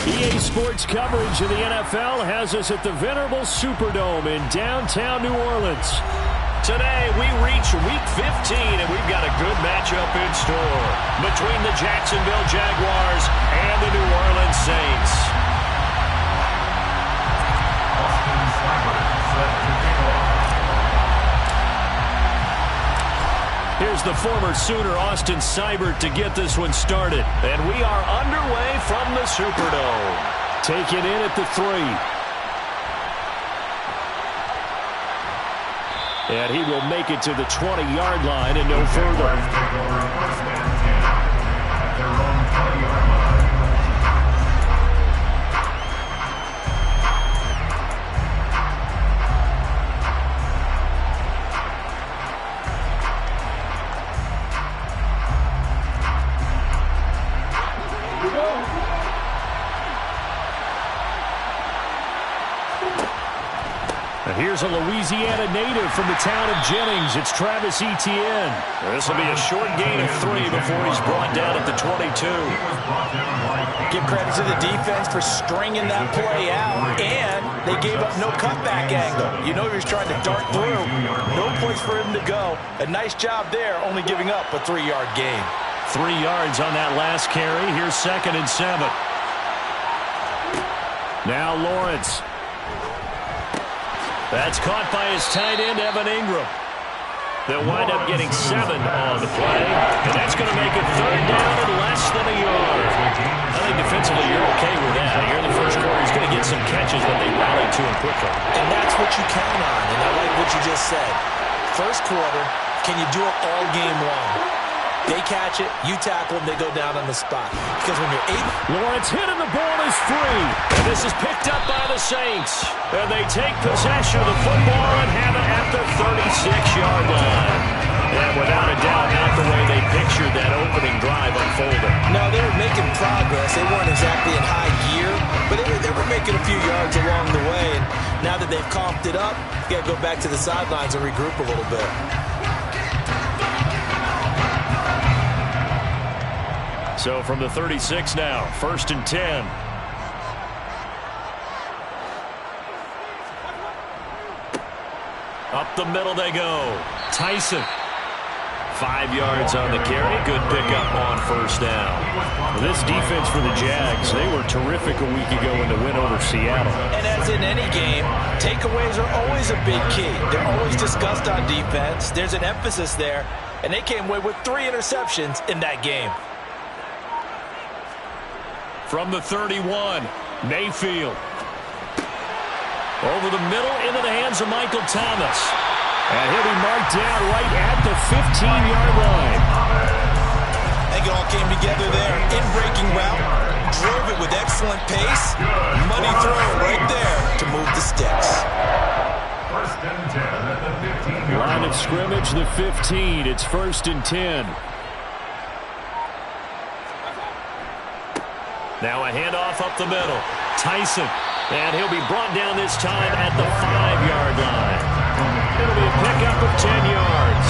EA Sports coverage of the NFL has us at the venerable Superdome in downtown New Orleans. Today, we reach Week 15, and we've got a good matchup in store between the Jacksonville Jaguars and the New Orleans Saints. Here's the former Sooner, Austin Seibert, to get this one started. And we are underway from the Superdome. Taken in at the 3. And he will make it to the 20-yard line and no further. Here's a Louisiana native from the town of Jennings. It's Travis Etienne. This will be a short gain of 3 before he's brought down at the 22. Give credit to the defense for stringing that play out, and they gave up no cutback angle. You know he was trying to dart through. No place for him to go. A nice job there, only giving up a 3-yard gain. 3 yards on that last carry. Here's 2nd and 7. Now Lawrence. That's caught by his tight end, Evan Ingram. They'll wind up getting 7 on the play, and that's going to make it 3rd down and less than a yard. I think defensively you're okay with that. Here in the first quarter, he's going to get some catches when they rally to him quickly. And that's what you count on, and I like what you just said. First quarter, can you do it all game long? They catch it, you tackle them, they go down on the spot. Because when you're able... Lawrence hit and the ball is free. And this is picked up by the Saints. And they take possession of the football and have it at the 36-yard line. And without a doubt, not the way they pictured that opening drive unfolding. No, they were making progress. They weren't exactly in high gear, but they were making a few yards along the way. And now that they've coughed it up, you got to go back to the sidelines and regroup a little bit. So from the 36 now, 1st and 10. Up the middle they go. Tyson. 5 yards on the carry. Good pickup on 1st down. This defense for the Jags, they were terrific a week ago in the win over Seattle. And as in any game, takeaways are always a big key. They're always discussed on defense. There's an emphasis there, and they came away with 3 interceptions in that game. From the 31, Mayfield. Over the middle, into the hands of Michael Thomas. And he'll be marked down right at the 15-yard line. I think it all came together there. In-breaking route, drove it with excellent pace. Money throw right there to move the sticks. Line of scrimmage, the 15. It's 1st and 10. Now a handoff up the middle. Tyson. And he'll be brought down this time at the 5-yard line. It'll be a pickup of 10 yards.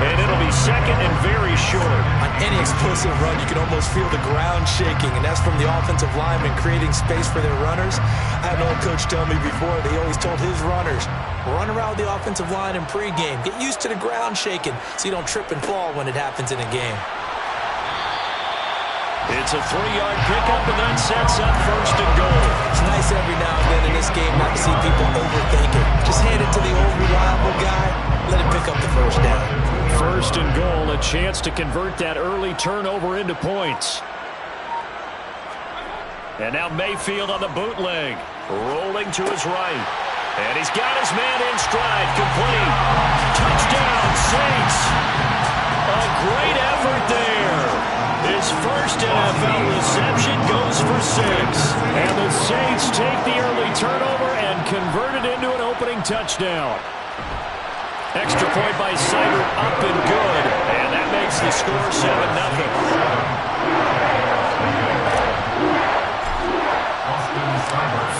And it'll be 2nd and very short. On any explosive run, you can almost feel the ground shaking, and that's from the offensive linemen creating space for their runners. I had an old coach tell me before, he always told his runners, run around the offensive line in pregame. Get used to the ground shaking so you don't trip and fall when it happens in a game. It's a 3-yard pickup, and that sets up 1st and goal. It's nice every now and then in this game not to see people overthink it. Just hand it to the old reliable guy. Let him pick up the 1st down. 1st and goal, a chance to convert that early turnover into points. And now Mayfield on the bootleg. Rolling to his right. And he's got his man in stride. Complete. Touchdown, Saints. A great effort there. His first NFL reception goes for 6. And the Saints take the early turnover and convert it into an opening touchdown. Extra point by Seibert, up and good. And that makes the score 7-0.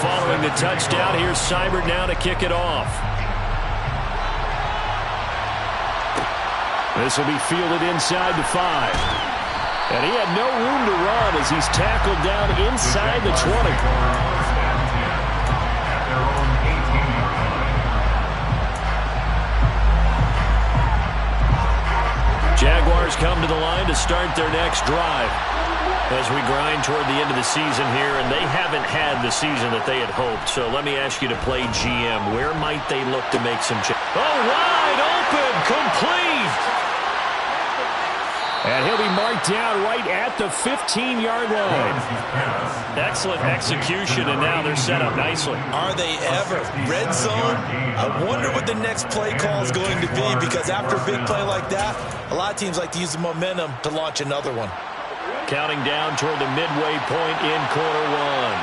Following the touchdown, here's Seibert now to kick it off. This will be fielded inside the 5. And he had no room to run as he's tackled down inside the 20. Jaguars come to the line to start their next drive as we grind toward the end of the season here, and they haven't had the season that they had hoped. So let me ask you to play GM. Where might they look to make some changes? Oh, wide open, complete! And he'll be marked down right at the 15-yard line. Excellent execution, and now they're set up nicely. Are they ever? Red zone? I wonder what the next play call is going to be, because after a big play like that, a lot of teams like to use the momentum to launch another one. Counting down toward the midway point in quarter one.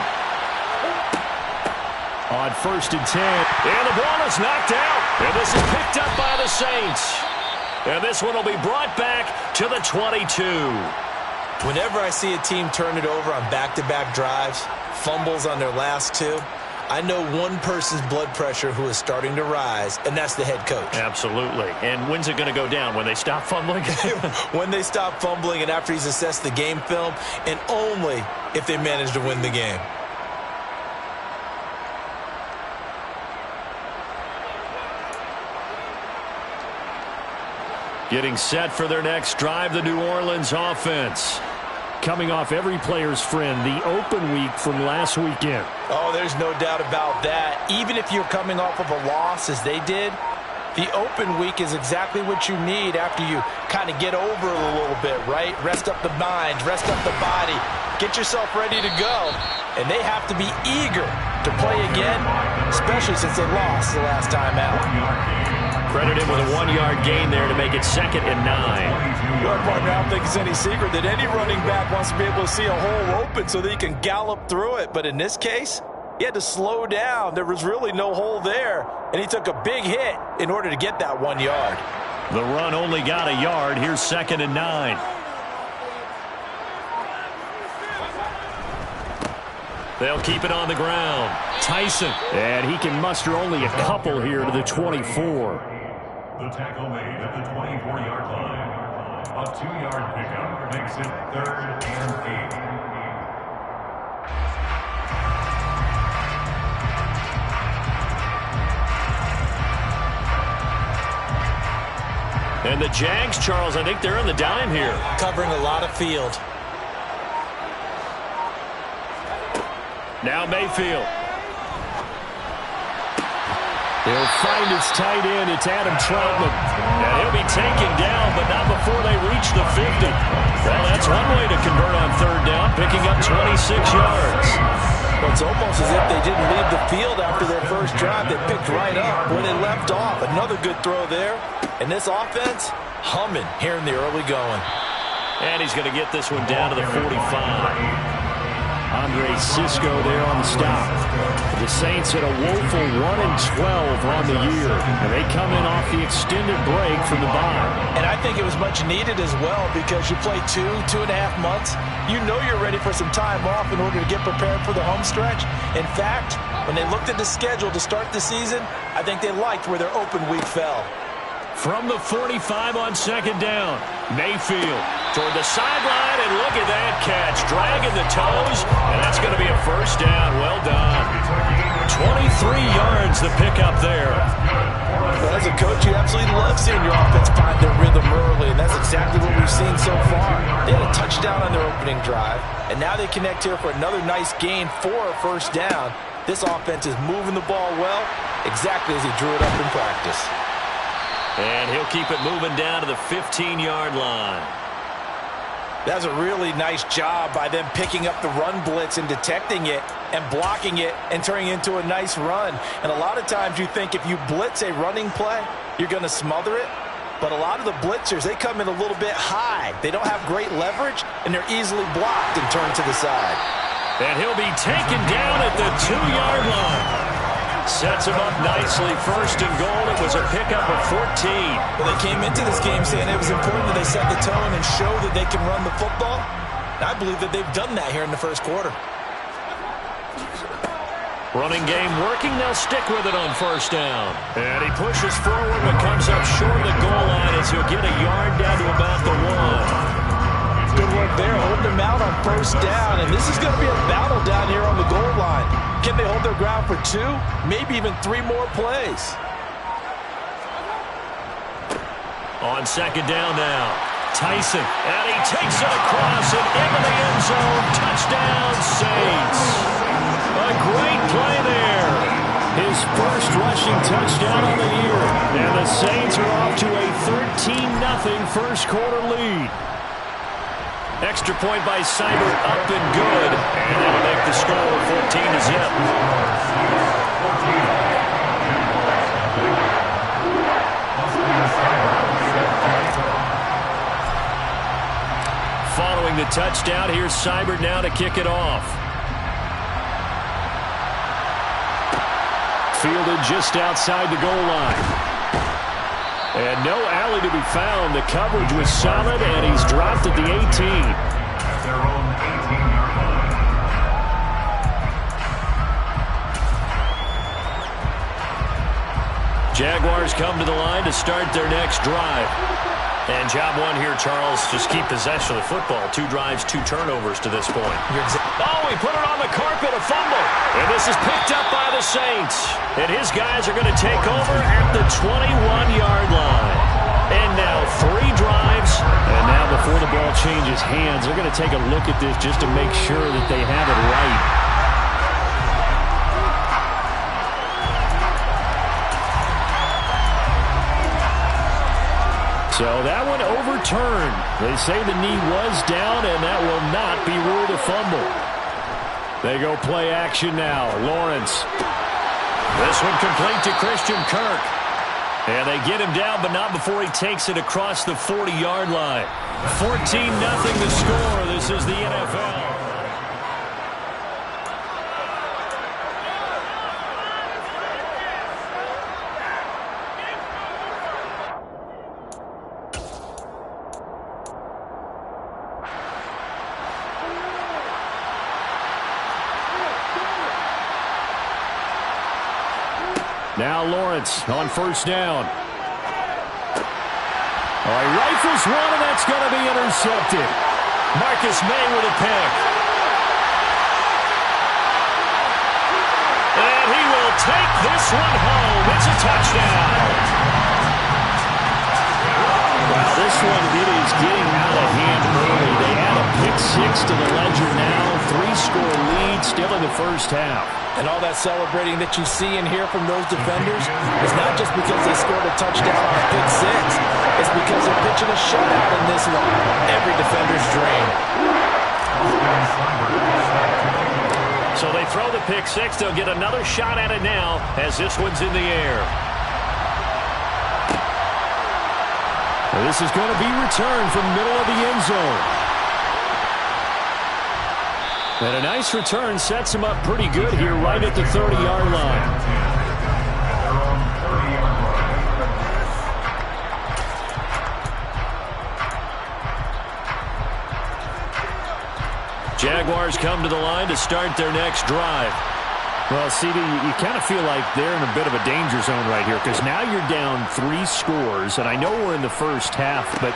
On 1st and 10. And the ball is knocked out. And this is picked up by the Saints. And this one will be brought back to the 22. Whenever I see a team turn it over on back-to-back drives, fumbles on their last two, I know one person's blood pressure who is starting to rise, and that's the head coach. Absolutely. And when's it going to go down? When they stop fumbling? When they stop fumbling and after he's assessed the game film, and only if they manage to win the game. Getting set for their next drive, the New Orleans offense. Coming off every player's friend, the open week from last weekend. Oh, there's no doubt about that. Even if you're coming off of a loss as they did, the open week is exactly what you need after you kind of get over it a little bit, right? Rest up the mind, rest up the body, get yourself ready to go. And they have to be eager to play again, especially since they lost the last time out. Credited with a 1-yard gain there to make it 2nd and 9. Well, partner, I don't think it's any secret that any running back wants to be able to see a hole open so that he can gallop through it. But in this case, he had to slow down. There was really no hole there, and he took a big hit in order to get that 1 yard. The run only got a yard. Here's 2nd and 9. They'll keep it on the ground. Tyson. And he can muster only a couple here to the 24. The tackle made at the 24-yard line. A 2-yard pickup makes it 3rd and 8. And the Jags, Charles, I think they're on the dime here. Covering a lot of field. Now Mayfield. He'll find his tight end. It's Adam Troutman. And he'll be taken down, but not before they reach the 50. Well, that's one way to convert on 3rd down, picking up 26 yards. Well, it's almost as if they didn't leave the field after their first drive. They picked right up where they left off. Another good throw there. And this offense, humming here in the early going. And he's going to get this one down to the 45. Andre Cisco there on the stop. The Saints had a woeful 1-12 on the year, and they come in off the extended break from the bye. And I think it was much needed as well, because you play 2.5 months. You know you're ready for some time off in order to get prepared for the home stretch. In fact, when they looked at the schedule to start the season, I think they liked where their open week fell. From the 45 on 2nd down, Mayfield toward the sideline, and look at that catch. Dragging the toes, and that's going to be a 1st down. Well done. 23 yards the pickup there. Well, as a coach, you absolutely love seeing your offense find their rhythm early, and that's exactly what we've seen so far. They had a touchdown on their opening drive, and now they connect here for another nice gain for a 1st down. This offense is moving the ball well, exactly as he drew it up in practice. And he'll keep it moving down to the 15-yard line. That's a really nice job by them picking up the run blitz and detecting it and blocking it and turning it into a nice run. And a lot of times you think if you blitz a running play, you're going to smother it. But a lot of the blitzers, they come in a little bit high. They don't have great leverage, and they're easily blocked and turned to the side. And he'll be taken down at the 2-yard line. Sets him up nicely. 1st and goal. It was a pickup of 14. Well, they came into this game saying it was important that they set the tone and show that they can run the football. And I believe that they've done that here in the 1st quarter. Running game working. They'll stick with it on 1st down. And he pushes forward but comes up short of the goal line as he'll get a yard down to about the 1. Good work there, holding them out on first down. And this is going to be a battle down here on the goal line. Can they hold their ground for 2, maybe even 3 more plays? On second down now, Tyson, and he takes it across and into the end zone. Touchdown, Saints. A great play there. His first rushing touchdown on the year. And the Saints are off to a 13-0 first quarter lead. Extra point by Seibert, up and good. And that'll make the score 14-0. Following the touchdown, here's Seibert now to kick it off. Fielded just outside the goal line. And no alley to be found. The coverage was solid, and he's dropped at the 18. At their own 18-yard line. Jaguars come to the line to start their next drive. And job one here, Charles, just keep possession of the football. 2 drives, 2 turnovers to this point. Oh, he put it on the carpet, a fumble. And this is picked up by the Saints. And his guys are going to take over at the 21-yard line. And now 3 drives. And now before the ball changes hands, they're going to take a look at this just to make sure that they have it right. So that one overturned. They say the knee was down, and that will not be ruled a fumble. They go play action now. Lawrence. This one complete to Christian Kirk. And they get him down, but not before he takes it across the 40-yard line. 14-0 the score. This is the NFL. Now Lawrence on first down. Oh, he rifles one, and that's going to be intercepted. Marcus May with a pick. And he will take this one home. It's a touchdown. Wow, this one, it is getting out of hand early. They add a pick 6 to the ledger now. 3-score lead still in the first half. And all that celebrating that you see and hear from those defenders is not just because they scored a touchdown on a pick 6. It's because they're pitching a shutout in this one. Every defender's dream. So they throw the pick 6. They'll get another shot at it now as this one's in the air. Well, this is going to be returned from the middle of the end zone. And a nice return sets him up pretty good here right at the 30-yard line. Jaguars come to the line to start their next drive. Well, CD, you kind of feel like they're in a bit of a danger zone right here because now you're down 3 scores, and I know we're in the first half, but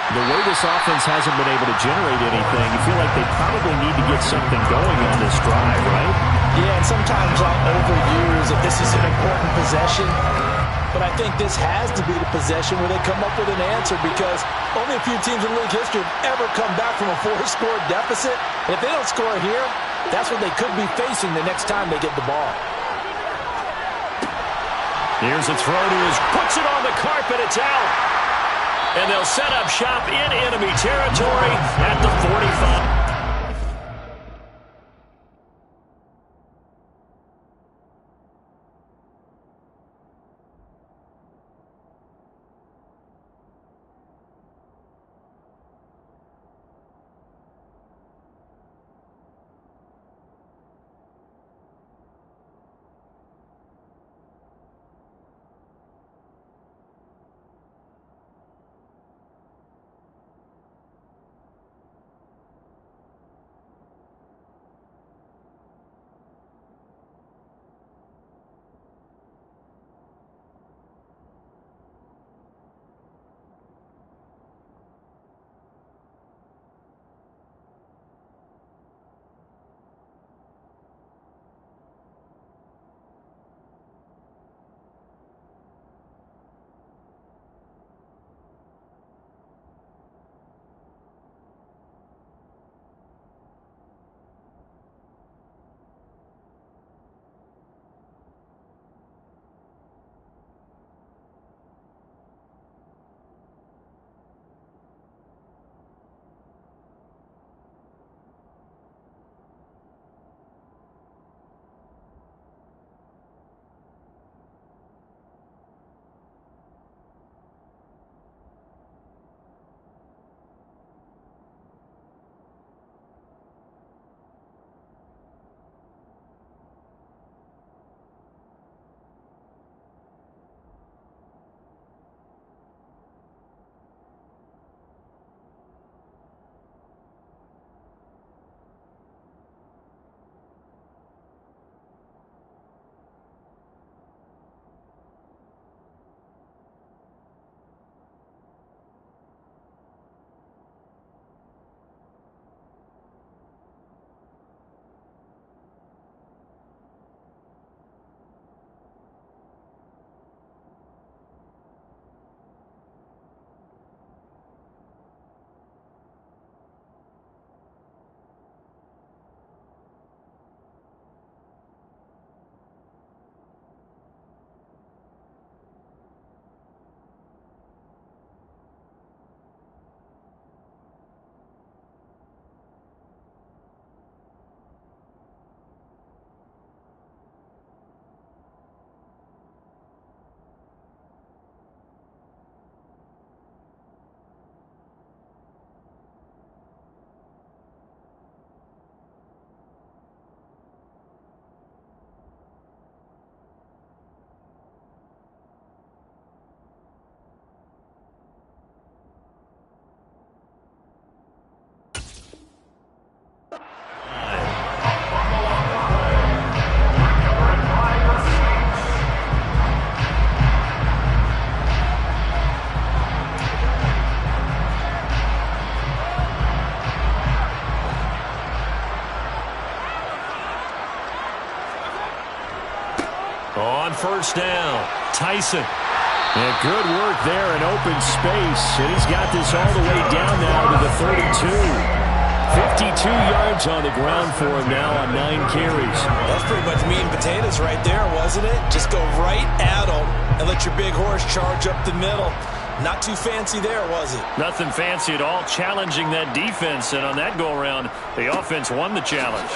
the way this offense hasn't been able to generate anything, you feel like they probably need to get something going on this drive, right? Yeah, and sometimes I'll overuse that this is an important possession, but I think this has to be the possession where they come up with an answer because only a few teams in league history have ever come back from a 4-score deficit. And if they don't score here, that's what they could be facing the next time they get the ball. Here's a throw to his, puts it on the carpet, it's out. And they'll set up shop in enemy territory at the 45. first down. Tyson. And good work there in open space. And he's got this all the way down now to the 32. 52 yards on the ground for him now on 9 carries. That's pretty much meat and potatoes right there, wasn't it? Just go right at them and let your big horse charge up the middle. Not too fancy there, was it? Nothing fancy at all, challenging that defense. And on that go-around, the offense won the challenge.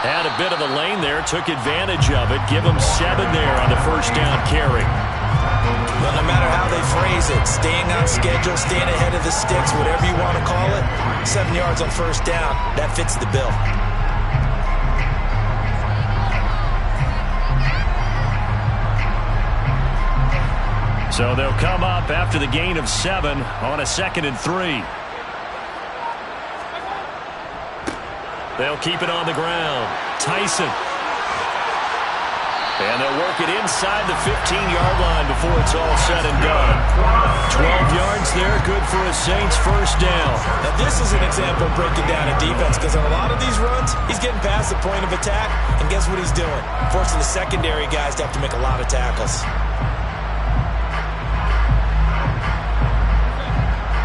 Had a bit of a lane there, took advantage of it. Give them 7 there on the first down carry. Well, no matter how they phrase it, staying on schedule, staying ahead of the sticks, whatever you want to call it, 7 yards on first down, that fits the bill. So they'll come up after the gain of 7 on a 2nd and 3. They'll keep it on the ground. Tyson. And they'll work it inside the 15-yard line before it's all said and done. 12 yards there, good for a Saints first down. Now this is an example of breaking down a defense, because on a lot of these runs, he's getting past the point of attack, and guess what he's doing? Forcing the secondary guys to have to make a lot of tackles.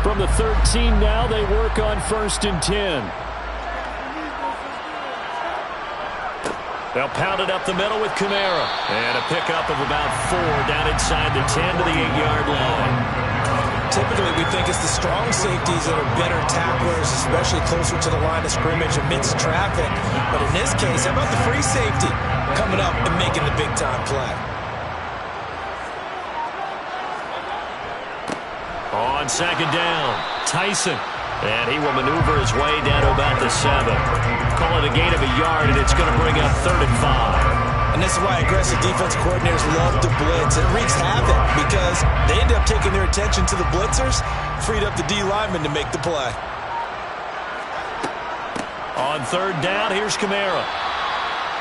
From the 13 now, they work on 1st and 10. They'll pound it up the middle with Kamara. And a pickup of about 4 down inside the 10 to the 8-yard line. Typically, we think it's the strong safeties that are better tacklers, especially closer to the line of scrimmage amidst traffic. But in this case, how about the free safety coming up and making the big-time play? On 2nd down, Tyson. And he will maneuver his way down to about the 7. Call it a gain of a yard, and it's going to bring up 3rd and 5. And this is why aggressive defense coordinators love to blitz. It wreaks havoc because they end up taking their attention to the blitzers, freed up the D lineman to make the play. On 3rd down, here's Kamara.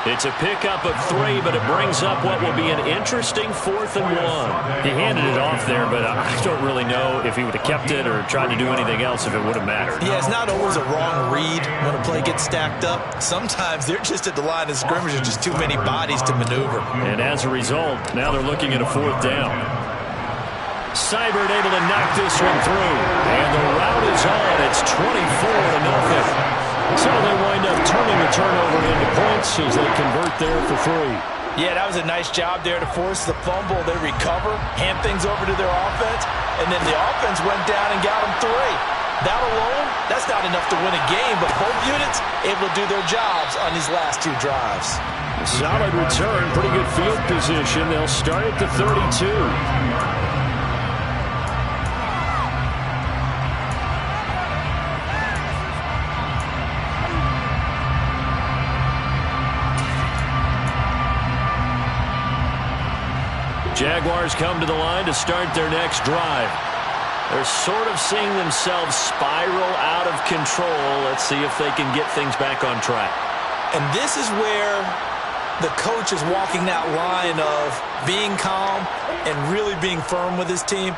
It's a pickup of 3, but it brings up what will be an interesting 4th and 1. He handed it off there, but I don't really know if he would have kept it or tried to do anything else if it would have mattered. Yeah, it's not always a wrong read when a play gets stacked up. Sometimes they're just at the line of scrimmage. There's just too many bodies to maneuver. And as a result, now they're looking at a 4th down. Seibert able to knock this one through. And the route is on. It's 24-0. So they wind up turning the turnover into points as they convert there for 3. Yeah, that was a nice job there to force the fumble. They recover, hand things over to their offense, and then the offense went down and got them 3. That alone, that's not enough to win a game, but both units able to do their jobs on these last 2 drives. Solid return, pretty good field position. They'll start at the 32. Jaguars come to the line to start their next drive. They're sort of seeing themselves spiral out of control. Let's see if they can get things back on track. And this is where the coach is walking that line of being calm and really being firm with his team.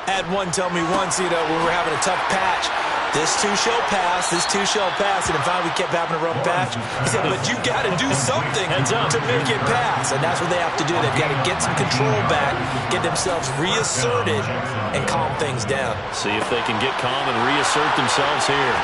I had one tell me once, when we were having a tough patch, this too shall pass, this too shall pass, and then finally we kept having a rough patch. He said, but you got to do something to make it pass, and that's what they have to do. They've got to get some control back, get themselves reasserted, and calm things down. See if they can get calm and reassert themselves here.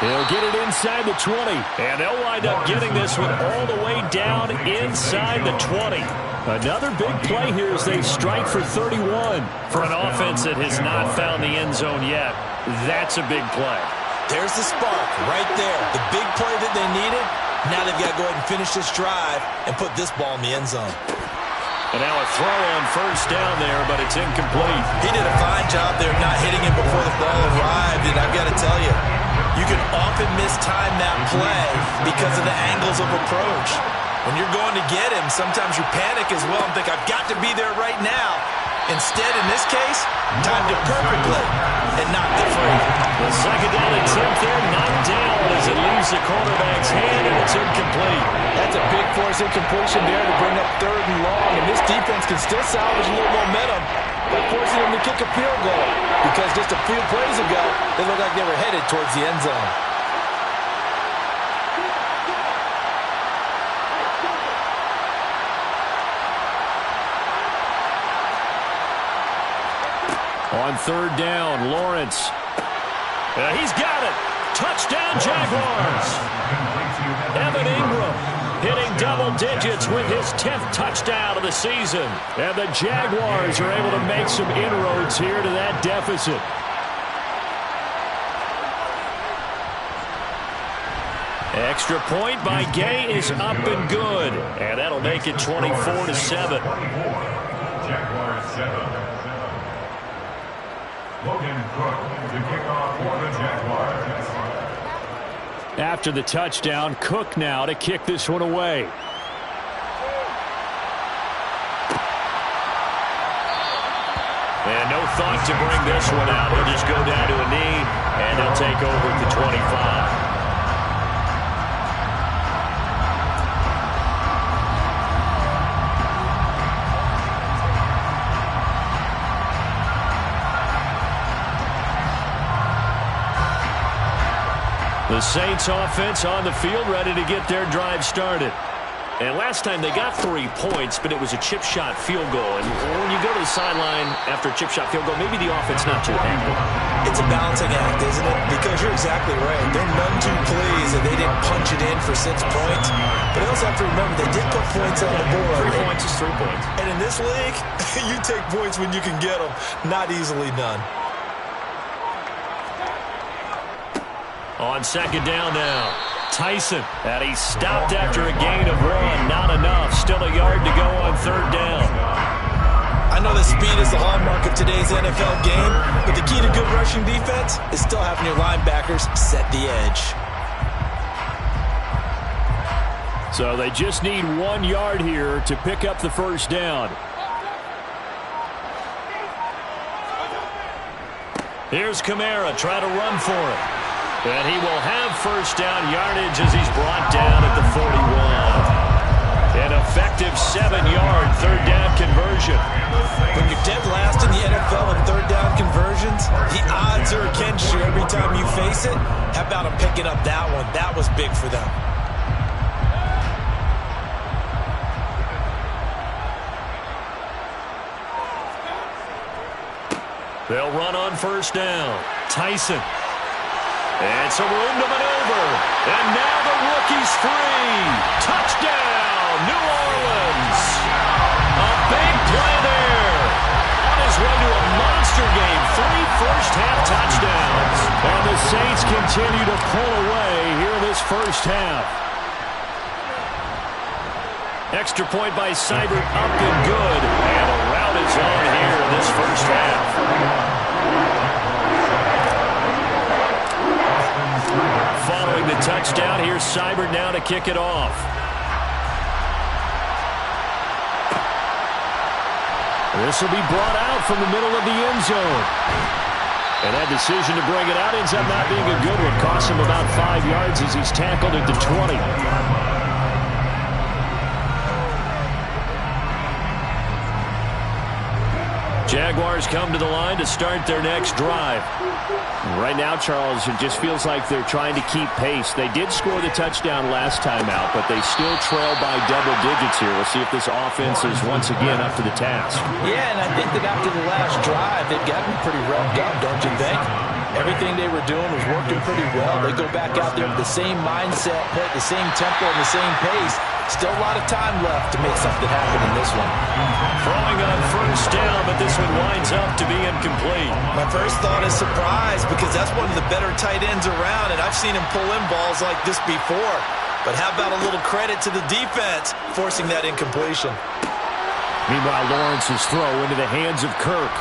They'll get it inside the 20. And they'll wind up getting this one all the way down inside the 20. Another big play here as they strike for 31. For an offense that has not found the end zone yet, that's a big play. There's the spark right there. The big play that they needed. Now they've got to go ahead and finish this drive and put this ball in the end zone. And now a throw on first down there, but it's incomplete. He did a fine job there not hitting him before the ball arrived, and I've got to tell you, you can often mistime that play because of the angles of approach. When you're going to get him, sometimes you panic as well and think, I've got to be there right now. Instead, in this case, timed it perfectly and knocked it free. The second down attempt there, knocked down as it leaves the quarterback's hand, and it's incomplete. That's a big force incompletion there to bring up 3rd and long, and this defense can still salvage a little momentum by forcing them to kick a field goal, because just a few plays ago, they looked like they were headed towards the end zone. On third down, Lawrence. He's got it. Touchdown, Jaguars. Evan Ingram hitting double digits with his 10th touchdown of the season. And the Jaguars are able to make some inroads here to that deficit. Extra point by Gay is up and good. And that'll make it 24-7. Jaguars 7. Logan Cook to kick off for the Jaguars. After the touchdown, Cook now to kick this one away. And no thought to bring this one out. He'll just go down to a knee, and he'll take over at the 25. The Saints offense on the field, ready to get their drive started. And last time they got 3 points, but it was a chip shot field goal. And when you go to the sideline after a chip shot field goal, maybe the offense not too happy. It's a balancing act, isn't it? Because you're exactly right. They're none too pleased that they didn't punch it in for 6 points. But I also have to remember they did put points on the board. 3 points is 3 points. And in this league, you take points when you can get them. Not easily done. On second down now, Tyson. And he stopped after a gain of 1. Not enough. Still a yard to go on third down. I know that speed is the hallmark of today's NFL game, but the key to good rushing defense is still having your linebackers set the edge. So they just need 1 yard here to pick up the first down. Here's Kamara trying to run for it. And he will have first down yardage as he's brought down at the 41. An effective 7-yard third down conversion. When you're dead last in the NFL in third down conversions, the odds are against you every time you face it. How about him picking up that one? That was big for them. They'll run on first down. Tyson. And some room to maneuver. And now the rookie's free. Touchdown, New Orleans. A big play there. On his way to a monster game. 3 first-half touchdowns. And the Saints continue to pull away here in this first half. Extra point by Seibert, up and good. And a rout is on here in this first half. Following the touchdown, here's Seibert now to kick it off. This will be brought out from the middle of the end zone. And that decision to bring it out ends up not being a good one. Costs him about 5 yards as he's tackled at the 20. Jaguars come to the line to start their next drive. Right now, Charles, it just feels like they're trying to keep pace. They did score the touchdown last time out, but they still trail by double digits here. We'll see if this offense is once again up to the task. Yeah, and I think that after the last drive, they've gotten pretty revved up, don't you think? Everything they were doing was working pretty well. They go back out there with the same mindset, play at the same tempo and the same pace. Still a lot of time left to make something happen in this one. Throwing on first down, but this one winds up to be incomplete. My first thought is surprise, because that's one of the better tight ends around, and I've seen him pull in balls like this before. But how about a little credit to the defense forcing that incompletion? Meanwhile, Lawrence's throw into the hands of Kirk.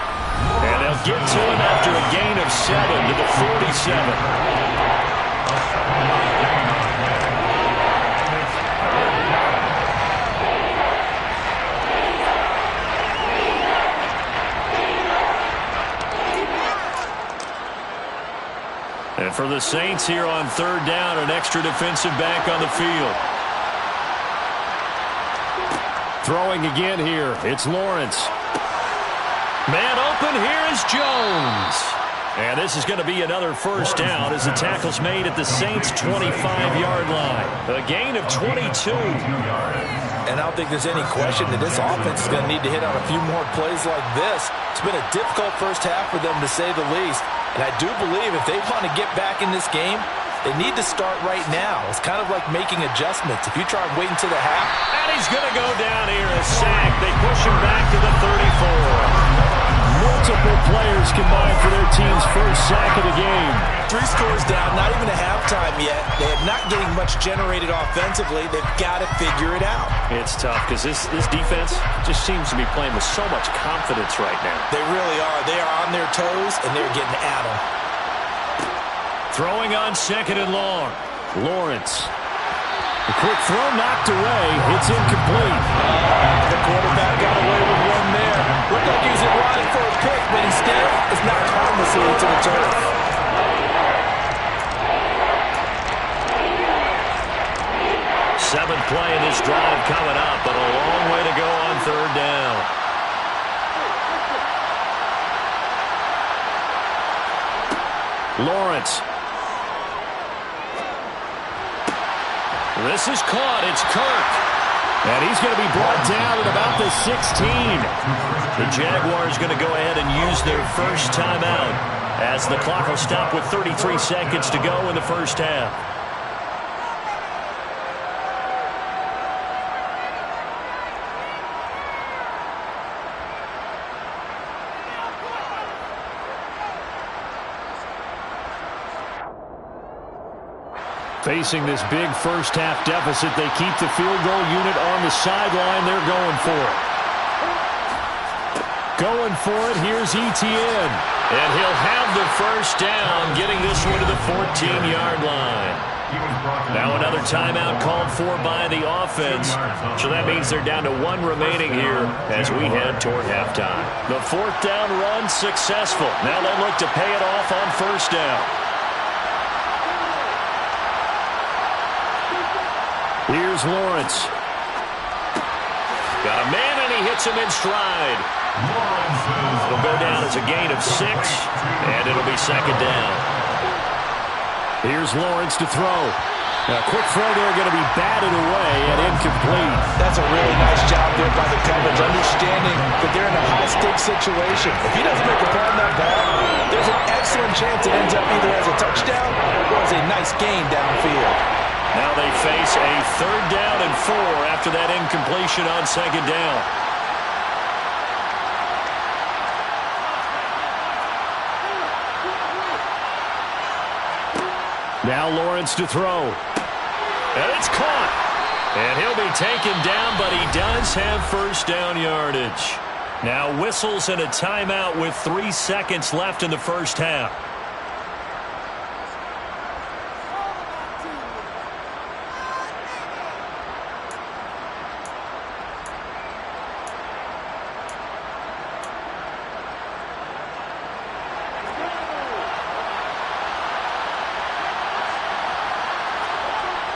And they'll get to him after a gain of 7 to the 47. And for the Saints here on third down, an extra defensive back on the field. Throwing again here, it's Lawrence. Man open, here is Jones. And this is going to be another first down as the tackle's made at the Saints' 25-yard line. A gain of 22. And I don't think there's any question that this offense is going to need to hit on a few more plays like this. It's been a difficult first half for them, to say the least. And I do believe if they want to get back in this game, they need to start right now. It's kind of like making adjustments. If you try waiting to the half. And he's going to go down here, a sack. They push him back to the 34. Multiple players combined for their team's first sack of the game. 3 scores down, not even a halftime yet. They are not getting much generated offensively. They've got to figure it out. It's tough because this defense just seems to be playing with so much confidence right now. They really are. They are on their toes, and they're getting at them. Throwing on 2nd and long. Lawrence. The quick throw knocked away. It's incomplete. The quarterback got away with one there. Looked like he was in line for a pick, but instead, it's knocked harmlessly into the turf. Seventh play in this drive coming up, but a long way to go on 3rd down. Lawrence. This is caught. It's Kirk. And he's going to be brought down at about the 16. The Jaguars going to go ahead and use their first timeout as the clock will stop with 33 seconds to go in the first half. Facing this big first-half deficit, they keep the field goal unit on the sideline. They're going for it. Going for it, here's Etienne. And he'll have the first down, getting this one to the 14-yard line. Now another timeout called for by the offense. So that means they're down to 1 remaining here as we head toward halftime. The 4th down run successful. Now they look to pay it off on 1st down. Here's Lawrence. Got a man, and he hits him in stride. It'll go down as a gain of 6, and it'll be 2nd down. Here's Lawrence to throw. A quick throw there, going to be batted away and incomplete. That's a really nice job there by the coverage, understanding that they're in a high-stakes situation. If he doesn't make a play on that ball, there's an excellent chance it ends up either as a touchdown or as a nice gain downfield. Now they face a 3rd down and 4 after that incompletion on 2nd down. Now Lawrence to throw. And it's caught. And he'll be taken down, but he does have 1st down yardage. Now whistles and a timeout with 3 seconds left in the first half.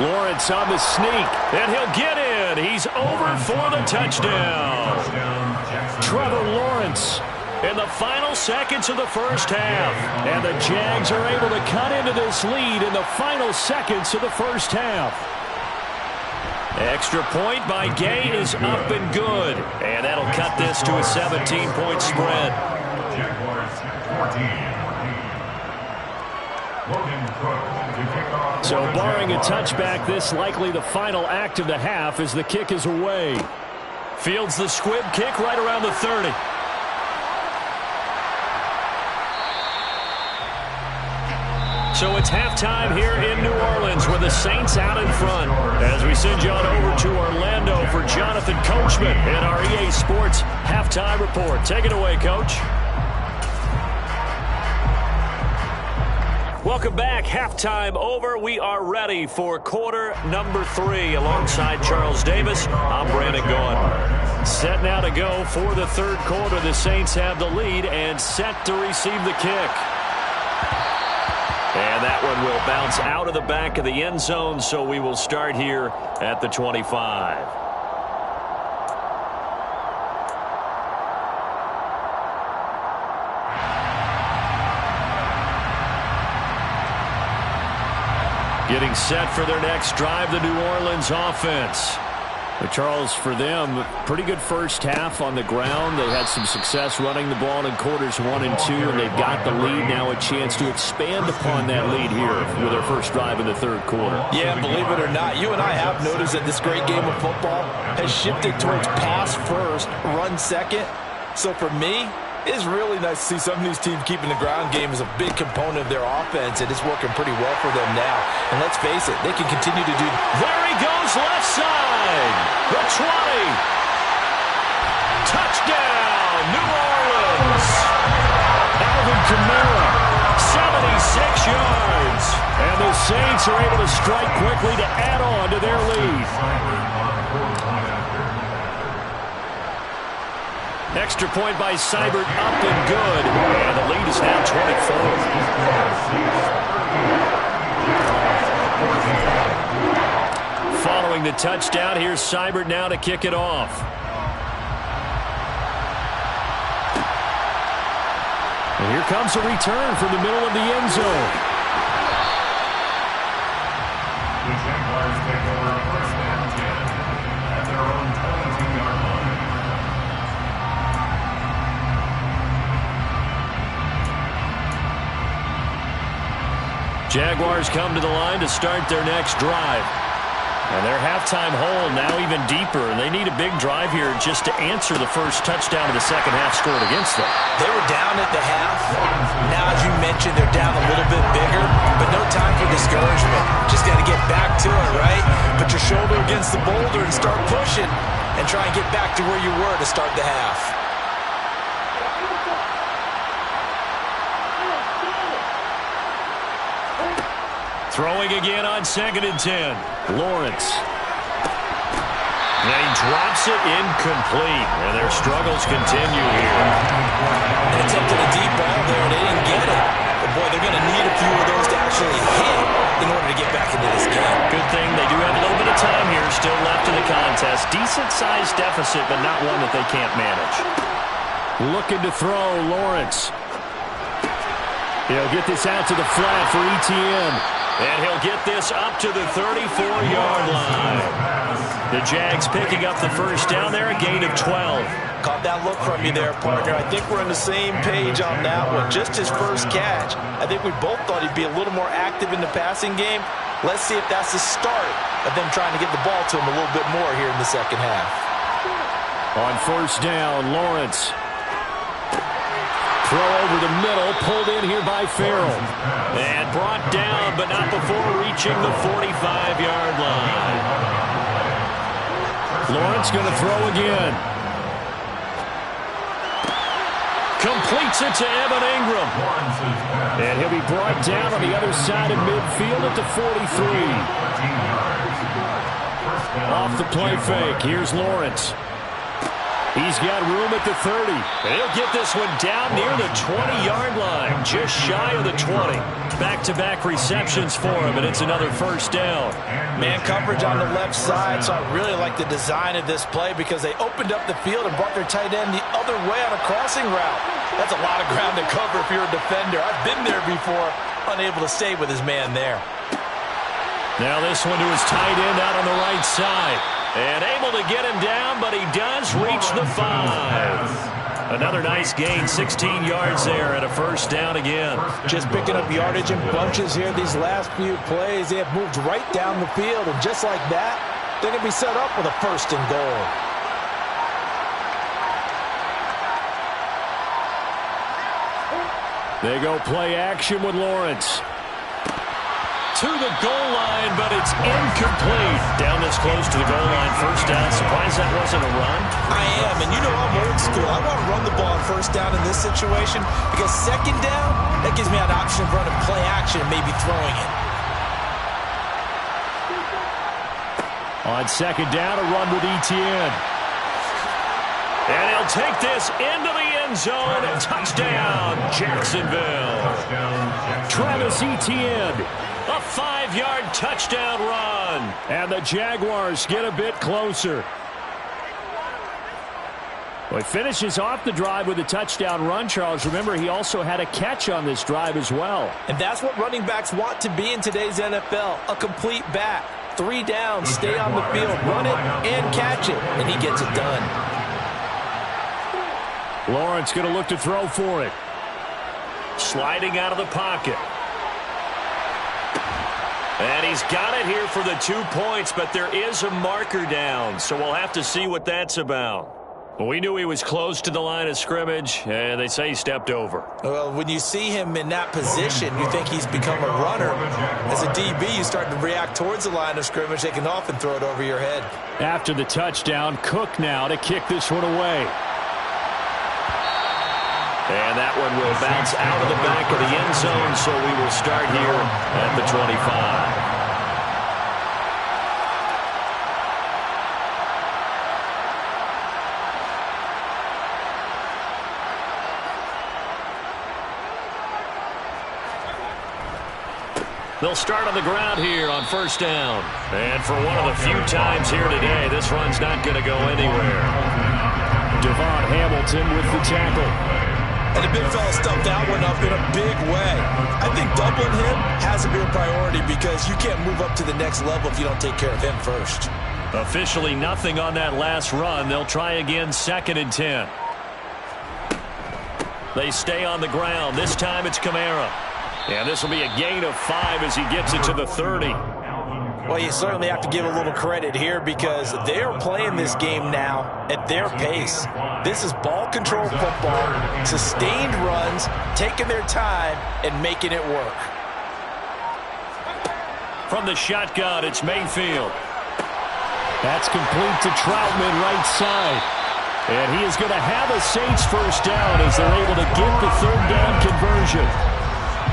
Lawrence on the sneak, and he'll get in. He's over for the touchdown. Trevor Lawrence in the final seconds of the first half. And the Jags are able to cut into this lead in the final seconds of the first half. Extra point by Gay is up and good. And that'll cut this to a 17-point spread. Jaguars 14. So barring a touchback, this likely the final act of the half as the kick is away. Fields the squib kick right around the 30. So it's halftime here in New Orleans with the Saints out in front. As we send you on over to Orlando for Jonathan Coachman in our EA Sports Halftime Report. Take it away, Coach. Welcome back. Halftime over. We are ready for quarter number 3. Alongside Charles Davis, I'm Brandon Gaughan. Set now to go for the 3rd quarter. The Saints have the lead and set to receive the kick. And that one will bounce out of the back of the end zone, so we will start here at the 25. Getting set for their next drive, the New Orleans offense. But Charles, for them, pretty good first half on the ground. They had some success running the ball in quarters 1 and 2, and they've got the lead now, a chance to expand upon that lead here with their first drive in the third quarter. Yeah, believe it or not, you and I have noticed that this great game of football has shifted towards pass first, run second. So for me, it's really nice to see some of these teams keeping the ground game as a big component of their offense, and it's working pretty well for them now. And let's face it, they can continue to do... There he goes, left side, the 20. Touchdown, New Orleans. Alvin Kamara, 76 yards. And the Saints are able to strike quickly to add on to their lead. Extra point by Seibert, up and good. And the lead is now 24. Following the touchdown, here's Seibert now to kick it off. And here comes a return from the middle of the end zone. The Jaguars take over first and 10 at their own 22-yard line. Jaguars come to the line to start their next drive. And their halftime hole now even deeper, and they need a big drive here just to answer the first touchdown of the second half scored against them. They were down at the half. Now, as you mentioned, they're down a little bit bigger, but no time for discouragement. Just got to get back to it, right? Put your shoulder against the boulder and start pushing, and try and get back to where you were to start the half. Throwing again on 2nd and 10. Lawrence. And he drops it incomplete. And their struggles continue here. They attempted a deep ball there, and they didn't get it. But, boy, they're going to need a few of those to actually hit in order to get back into this game. Good thing they do have a little bit of time here still left in the contest. Decent-sized deficit, but not one that they can't manage. Looking to throw, Lawrence. He'll get this out to the flat for ETN. And he'll get this up to the 34-yard line. The Jags picking up the first down there, a gain of 12. Caught that look from you there, partner. I think we're on the same page on that one. Just his first catch. I think we both thought he'd be a little more active in the passing game. Let's see if that's the start of them trying to get the ball to him a little bit more here in the second half. On first down, Lawrence. Throw over the middle, pulled in here by Farrell. And brought down, but not before reaching the 45-yard line. Lawrence going to throw again. Completes it to Evan Ingram. And he'll be brought down on the other side of midfield at the 43. Off the play fake, here's Lawrence. He's got room at the 30. And he'll get this one down near the 20-yard line, just shy of the 20. Back-to-back receptions for him, and it's another first down. Man coverage on the left side, so I really like the design of this play because they opened up the field and brought their tight end the other way on a crossing route. That's a lot of ground to cover if you're a defender. I've been there before, unable to stay with his man there. Now this one to his tight end out on the right side. And able to get him down, but he does reach the 5. Another nice gain, 16 yards there, and a first down again. Just picking up yardage in bunches here these last few plays. They have moved right down the field, and just like that, they're going to be set up with a first and goal. They go play action with Lawrence. To the goal line, but it's incomplete. Down this close to the goal line, first down. Surprised that wasn't a run? I am, and you know I'm old school. I want to run the ball on first down in this situation because second down, that gives me an option of running play action and maybe throwing it. On second down, a run with ETN. And he'll take this into the end zone. Touchdown, Jacksonville. Travis Etienne. A 5-yard touchdown run. And the Jaguars get a bit closer. Well, he finishes off the drive with a touchdown run, Charles. Remember, he also had a catch on this drive as well. And that's what running backs want to be in today's NFL, a complete back. 3 downs, stay on the field, run it, and catch it, and he gets it done. Lawrence going to look to throw for it. Sliding out of the pocket. And he's got it here for the 2 points, but there is a marker down, so we'll have to see what that's about. Well, we knew he was close to the line of scrimmage, and they say he stepped over. Well, when you see him in that position, you think he's become a runner. As a DB, you start to react towards the line of scrimmage. They can often throw it over your head. After the touchdown, Cook now to kick this one away. And that one will bounce out of the back of the end zone, so we will start here at the 25. They'll start on the ground here on first down. And for one of the few times here today, this run's not going to go anywhere. Devon Hamilton with the tackle. And the big fella stuffed that one up in a big way. I think doubling him has to be a priority because you can't move up to the next level if you don't take care of him first. Officially nothing on that last run. They'll try again, 2nd and 10. They stay on the ground. This time it's Kamara. And this will be a gain of 5 as he gets it to the 30. Well, you certainly have to give a little credit here because they're playing this game now at their pace. This is ball control football, sustained runs, taking their time, and making it work. From the shotgun, it's Mayfield. That's complete to Troutman right side. And he is going to have a Saints first down as they're able to get the 3rd down conversion.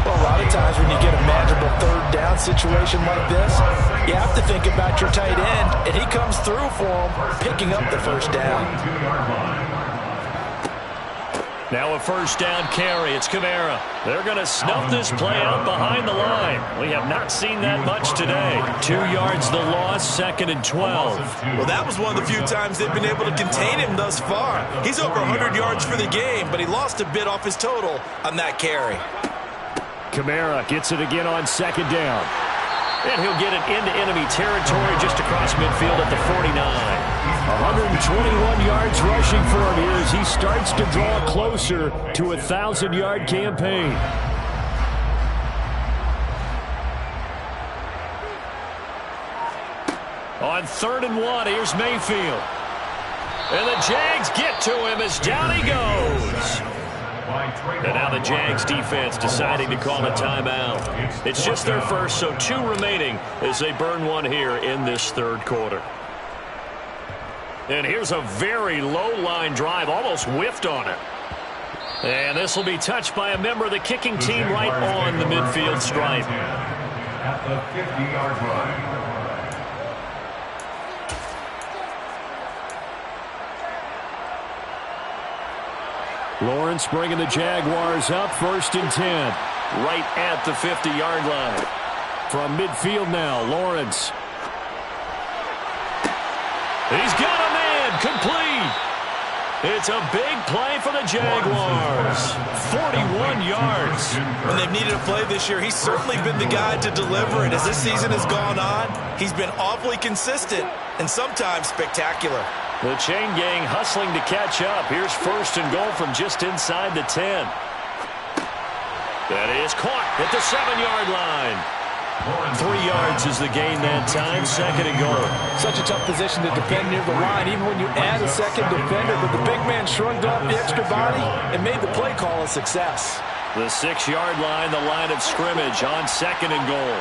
Well, a lot of times when you get a manageable 3rd down situation like this, you have to think about your tight end, and he comes through for him, picking up the first down. Now a first down carry. It's Kamara. They're going to snuff this play out behind the line. We have not seen that much today. 2 yards the loss, 2nd and 12. Well, that was one of the few times they've been able to contain him thus far. He's over 100 yards for the game, but he lost a bit off his total on that carry. Kamara gets it again on 2nd down. And he'll get it into enemy territory just across midfield at the 49. 121 yards rushing for him here as he starts to draw closer to a 1,000-yard campaign. On 3rd and 1, here's Mayfield. And the Jags get to him as down he goes. And now the Jags defense deciding to call a timeout. It's just their first, so 2 remaining as they burn one here in this 3rd quarter. And here's a very low-line drive, almost whiffed on it. And this will be touched by a member of the kicking team right on the midfield stripe. At the 50-yard line. Lawrence bringing the Jaguars up, 1st and 10. Right at the 50-yard line. From midfield now, Lawrence. He's got a man, complete. It's a big play for the Jaguars. 41 yards. When they've needed a play this year, he's certainly been the guy to deliver it. As this season has gone on, he's been awfully consistent and sometimes spectacular. The chain gang hustling to catch up. Here's 1st and goal from just inside the 10. That is caught at the 7-yard line. 3 yards is the gain that time, 2nd and goal. Such a tough position to defend near the line, even when you add a second defender, but the big man shrugged off the extra body and made the play call a success. The 6-yard line, the line of scrimmage on 2nd and goal.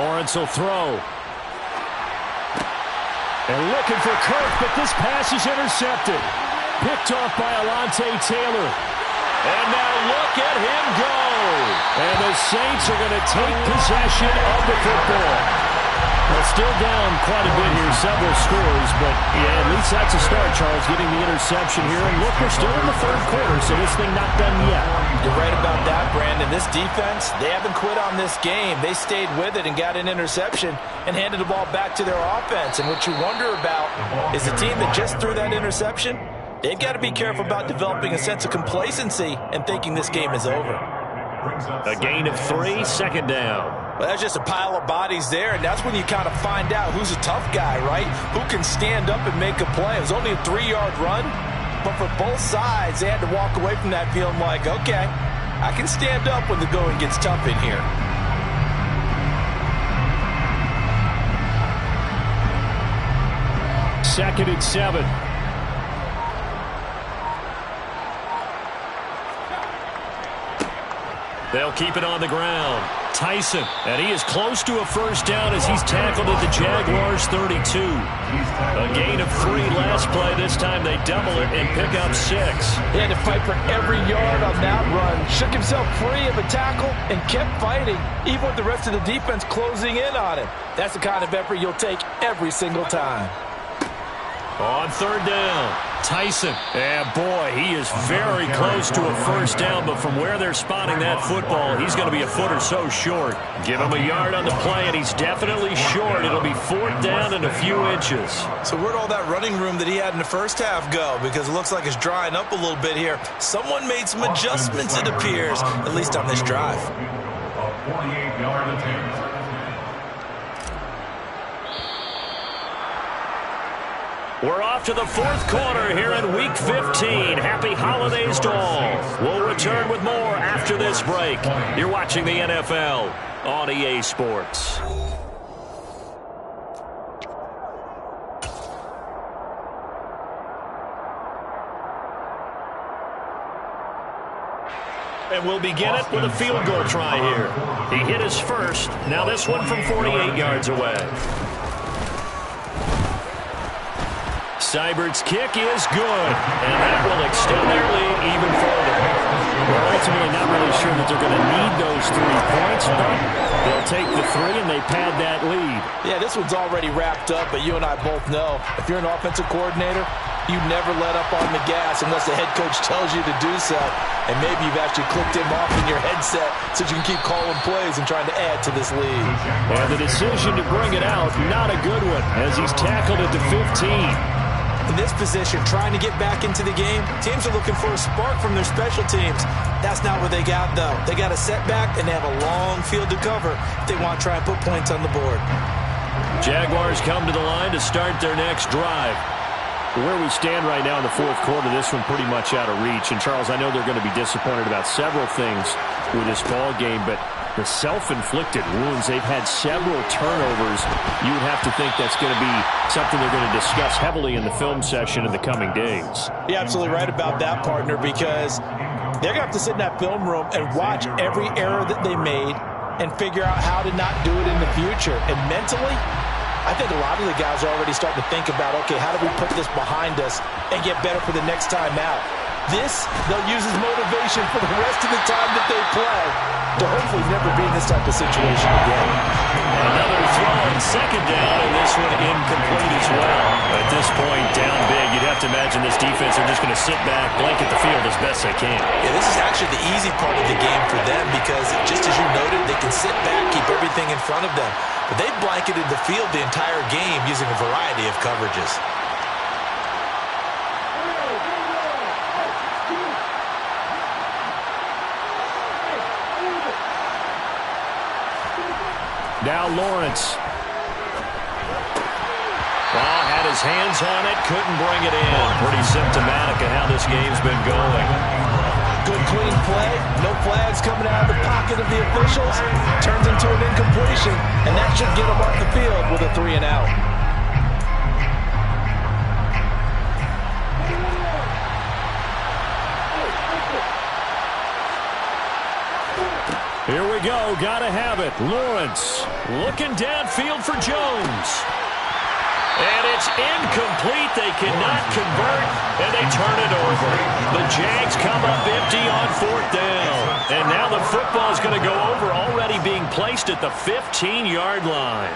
Lawrence will throw. And looking for Kirk, but this pass is intercepted. Picked off by Alontae Taylor. And now look at him go. And the Saints are going to take possession of the football. Well, still down quite a bit here, several scores, but yeah, at least that's a start, Charles, getting the interception here. And look, we're still in the 3rd quarter, so this thing not done yet. You're right about that, Brandon. This defense, they haven't quit on this game. They stayed with it and got an interception and handed the ball back to their offense. And what you wonder about is the team that just threw that interception, they've got to be careful about developing a sense of complacency and thinking this game is over. A gain of 3, 2nd down. Well, that's just a pile of bodies there, and that's when you kind of find out who's a tough guy, right? Who can stand up and make a play. It was only a 3-yard run, but for both sides, they had to walk away from that feeling like, okay, I can stand up when the going gets tough in here. Second and 7. They'll keep it on the ground. Tyson, and he is close to a first down as he's tackled at the Jaguars 32. A gain of 3 last play. This time they double it and pick up 6. He had to fight for every yard on that run. Shook himself free of a tackle and kept fighting, even with the rest of the defense closing in on him. That's the kind of effort you'll take every single time. On third down, Tyson. And boy, he is very close to a first down, but from where they're spotting that football, he's going to be a foot or so short. Give him a yard on the play, and he's definitely short. It'll be 4th down and a few inches. So where'd all that running room that he had in the first half go? Because it looks like it's drying up a little bit here. Someone made some adjustments, it appears, at least on this drive. A 48-yard attempt. We're off to the 4th quarter here in Week 15. Happy holidays to all. We'll return with more after this break. You're watching the NFL on EA Sports. And we'll begin it with a field goal try here. He hit his first. Now this one from 48 yards away. Seibert's kick is good, and that will extend their lead even further. We're ultimately not really sure that they're going to need those 3 points, but they'll take the 3 and they pad that lead. Yeah, this one's already wrapped up, but you and I both know if you're an offensive coordinator, you never let up on the gas unless the head coach tells you to do so. And maybe you've actually clicked him off in your headset so you can keep calling plays and trying to add to this lead. And the decision to bring it out, not a good one, as he's tackled at the 15. In this position, trying to get back into the game, teams are looking for a spark from their special teams. That's not what they got, though. They got a setback, and they have a long field to cover if they want to try and put points on the board. Jaguars come to the line to start their next drive. Where we stand right now in the 4th quarter, this one pretty much out of reach. And, Charles, I know they're going to be disappointed about several things with this ball game, but the self-inflicted wounds, they've had several turnovers. You would have to think that's going to be something they're going to discuss heavily in the film session in the coming days. You're absolutely right about that, partner, because they're going to have to sit in that film room and watch every error that they made and figure out how to not do it in the future. And mentally, I think a lot of the guys are already starting to think about, okay, how do we put this behind us and get better for the next time out? This, they'll use as motivation for the rest of the time that they play to hopefully never be in this type of situation again. Another throw on 2nd down, and this one incomplete as well. At this point, down big, you'd have to imagine this defense are just going to sit back, blanket the field as best they can. Yeah, this is actually the easy part of the game for them because, just as you noted, they can sit back, keep everything in front of them. But they've blanketed the field the entire game using a variety of coverages. Now Lawrence. Well, had his hands on it, couldn't bring it in. Pretty symptomatic of how this game's been going. Good clean play, no flags coming out of the pocket of the officials. Turns into an incompletion, and that should get him off the field with a 3 and out. Here we go, gotta have it. Lawrence looking downfield for Jones. And it's incomplete. They cannot convert, and they turn it over. The Jags come up empty on 4th down. And now the football is going to go over, already being placed at the 15-yard line.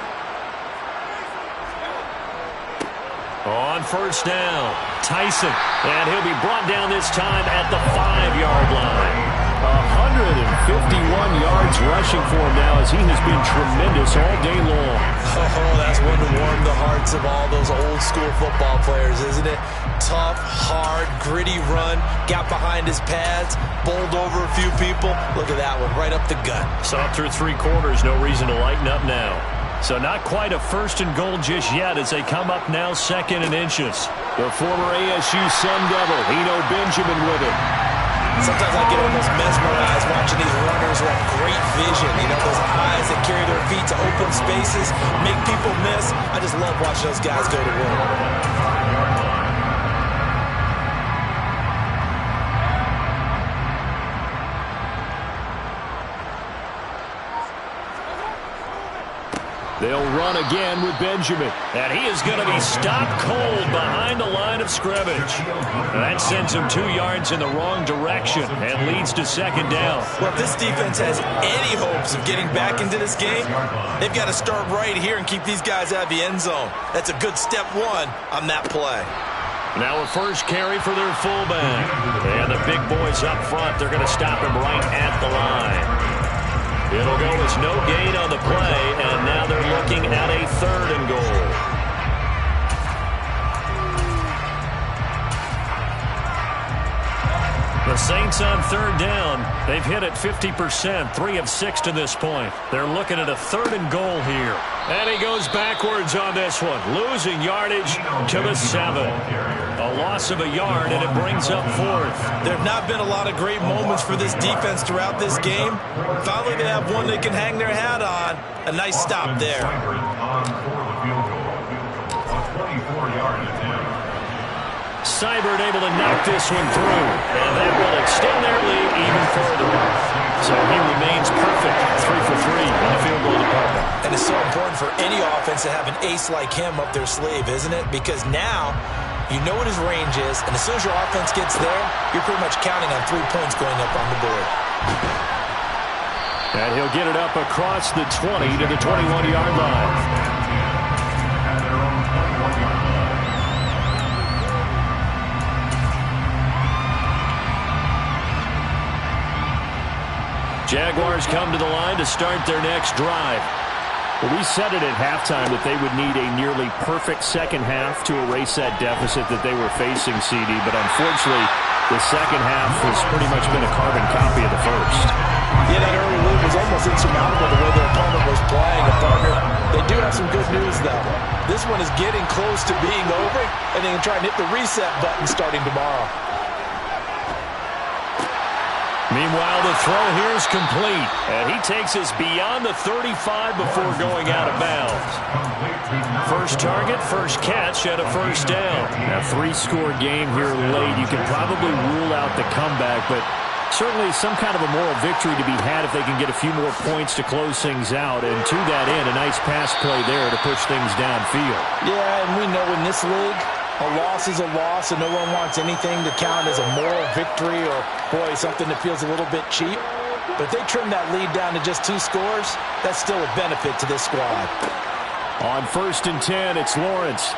On 1st down, Tyson. And he'll be brought down this time at the 5-yard line. 151 yards rushing for him now as he has been tremendous all day long. Oh, that's one to warm the hearts of all those old school football players, isn't it? Tough, hard, gritty run, got behind his pads, bowled over a few people. Look at that one, right up the gut. So up through 3 quarters, no reason to lighten up now. So not quite a 1st and goal just yet as they come up now 2nd and inches. The former ASU Sun Devil, Eno Benjamin with it. Sometimes I get almost mesmerized watching these runners who have great vision. You know, those eyes that carry their feet to open spaces, make people miss. I just love watching those guys go to work. They'll run again with Benjamin. And he is going to be stopped cold behind the line of scrimmage. That sends him 2 yards in the wrong direction and leads to 2nd down. Well, if this defense has any hopes of getting back into this game, they've got to start right here and keep these guys out of the end zone. That's a good step 1 on that play. Now a first carry for their fullback. And the big boys up front, they're going to stop him right at the line. It'll go as no gain on the play, and now they're looking at a 3rd and goal. The Saints on 3rd down. They've hit it 50%, 3 of 6 to this point. They're looking at a 3rd and goal here. And he goes backwards on this one, losing yardage to the 7. A loss of a yard, and it brings up 4th. There have not been a lot of great moments for this defense throughout this game. Finally, they have one they can hang their hat on. A nice stop there. Seibert able to knock this one through, and that will extend their lead even further. So he remains perfect, 3 for 3 in the field goal department. And it's so important for any offense to have an ace like him up their sleeve, isn't it? Because now you know what his range is, and as soon as your offense gets there, you're pretty much counting on 3 points going up on the board. And he'll get it up across the 20 to the 21-yard line. Jaguars come to the line to start their next drive. Well, we said it at halftime that they would need a nearly perfect second half to erase that deficit that they were facing, CD. But unfortunately, the second half has pretty much been a carbon copy of the first. Yeah, that early lead was almost insurmountable the way their opponent was playing, partner. They do have some good news, though. This one is getting close to being over, and they can try and hit the reset button starting tomorrow. Meanwhile, the throw here is complete, and he takes us beyond the 35 before going out of bounds. First target, first catch, and a first down. A 3-score game here late. You can probably rule out the comeback, but certainly some kind of a moral victory to be had if they can get a few more points to close things out. And to that end, a nice pass play there to push things downfield. Yeah, and we know in this league, a loss is a loss, and no one wants anything to count as a moral victory or, boy, something that feels a little bit cheap. But if they trim that lead down to just 2 scores, that's still a benefit to this squad. On 1st and 10, it's Lawrence.